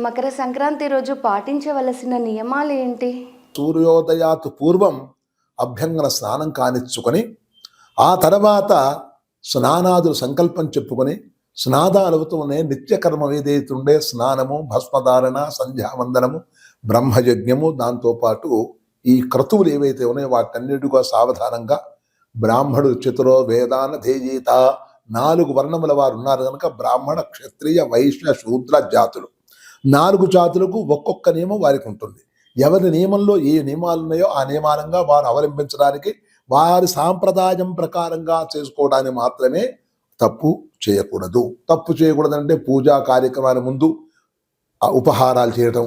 మకర సంక్రాంతి రోజు పాటించవలసిన నియమాలు ఏంటి? సూర్యోదయాత్ పూర్వం అభ్యంగన స్నానం కానిచ్చుకొని ఆ తర్వాత స్నానాదులు సంకల్పం చెప్పుకొని స్నాదాలవుతూనే నిత్యకర్మ ఏదైతుండే స్నానము, భస్మధారణ, సంధ్యావందనము, బ్రహ్మయజ్ఞము, దాంతోపాటు ఈ క్రతువులు ఏవైతే ఉన్నాయో వాటన్నిటిగా సావధానంగా బ్రాహ్మడు చతురో వేదాన ధేయీత 4 వర్ణముల వారు ఉన్నారు కనుక బ్రాహ్మణ, క్షత్రియ, వైశ్య, శూద్ర జాతులు 4 జాతులకు ఒక్కొక్క నియమం వారికి ఉంటుంది. ఎవరి నియమంలో ఏ నియమాలు ఉన్నాయో ఆ నియమానంగా వారు అవలంబించడానికి, వారి సాంప్రదాయం ప్రకారంగా చేసుకోవడానికి మాత్రమే తప్పు చేయకూడదు. తప్పు చేయకూడదంటే పూజా కార్యక్రమాల ముందు ఉపహారాలు చేయటం,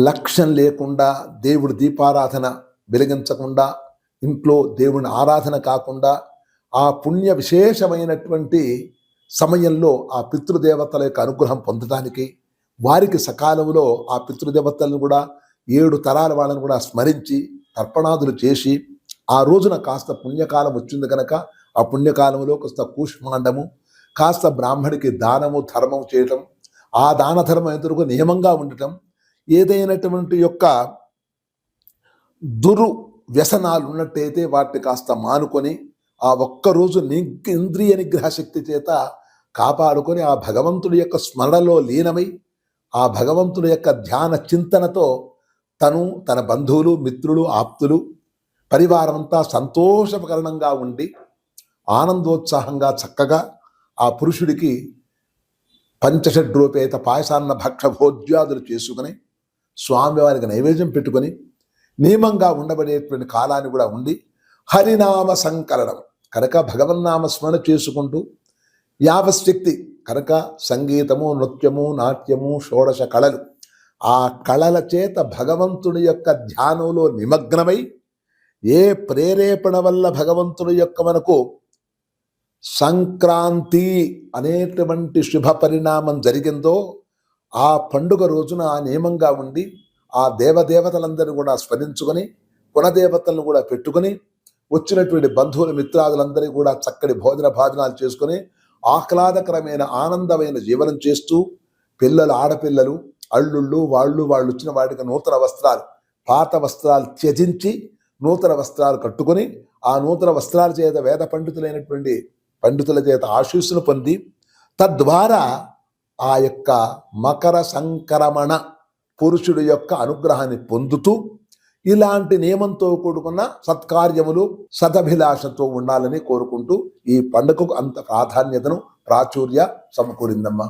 లక్ష్యం లేకుండా దేవుడి దీపారాధన వెలిగించకుండా, ఇంట్లో దేవుని ఆరాధన కాకుండా, ఆ పుణ్య విశేషమైనటువంటి సమయంలో ఆ పితృదేవతల యొక్క అనుగ్రహం పొందడానికి, వారికి సకాలంలో ఆ పితృదేవతలను కూడా 7 తరాల వాళ్ళని కూడా స్మరించి తర్పణాదులు చేసి, ఆ రోజున కాస్త పుణ్యకాలం వచ్చింది కనుక ఆ పుణ్యకాలంలో కాస్త కూష్మాండము, కాస్త బ్రాహ్మడికి దానము ధర్మం చేయటం, ఆ దాన ధర్మం ఎదురుగా నియమంగా ఉండటం, ఏదైనటువంటి యొక్క వ్యసనాలు ఉన్నట్టయితే వాటిని కాస్త మానుకొని ఆ ఒక్కరోజు ఇంద్రియ నిగ్రహ శక్తి చేత కాపాడుకొని ఆ భగవంతుడి యొక్క స్మరణలో లీనమై ఆ భగవంతుడి యొక్క ధ్యాన చింతనతో తను, తన బంధువులు, మిత్రులు, ఆప్తులు, పరివారం అంతా సంతోషకరణంగా ఉండి ఆనందోత్సాహంగా చక్కగా ఆ పురుషుడికి పంచషడ్రూపేత పాయసాన్న భక్ష భోజ్యాదులు చేసుకుని స్వామివారికి నైవేద్యం పెట్టుకొని నియమంగా ఉండబడేటువంటి కాలాన్ని కూడా ఉండి హరినామ సంకలనం కనుక భగవన్నామ స్మరణ చేసుకుంటూ యావశక్తి కనుక సంగీతము, నృత్యము, నాట్యము, షోడశ కళలు, ఆ కళల చేత భగవంతుడి యొక్క ధ్యానంలో నిమగ్నమై ఏ ప్రేరేపణ వల్ల భగవంతుడి యొక్క మనకు సంక్రాంతి అనేటువంటి శుభ పరిణామం జరిగిందో ఆ పండుగ రోజున ఆ నియమంగా ఉండి ఆ దేవదేవతలందరూ కూడా స్మరించుకొని కులదేవతలను కూడా పెట్టుకొని వచ్చినటువంటి బంధువులు, మిత్రాదులందరూ కూడా చక్కటి భోజన భాజనాలు చేసుకొని ఆహ్లాదకరమైన ఆనందమైన జీవనం చేస్తూ పిల్లలు, ఆడపిల్లలు, అల్లుళ్ళు, వాళ్ళు వచ్చిన వాటికి నూతన వస్త్రాలు, పాత వస్త్రాలు త్యజించి నూతన వస్త్రాలు కట్టుకొని ఆ నూతన వస్త్రాల చేత వేద పండితులైనటువంటి పండితుల చేత ఆశీస్సులు పొంది తద్వారా ఆ యొక్క మకర సంక్రమణ పురుషుడి యొక్క అనుగ్రహాన్ని పొందుతూ ఇలాంటి నియమంతో కూడుకున్న సత్కార్యములు సదభిలాషతో ఉండాలని కోరుకుంటూ ఈ పండుగకు అంత ప్రాధాన్యతను ప్రాచుర్య సమకూరిందమ్మా.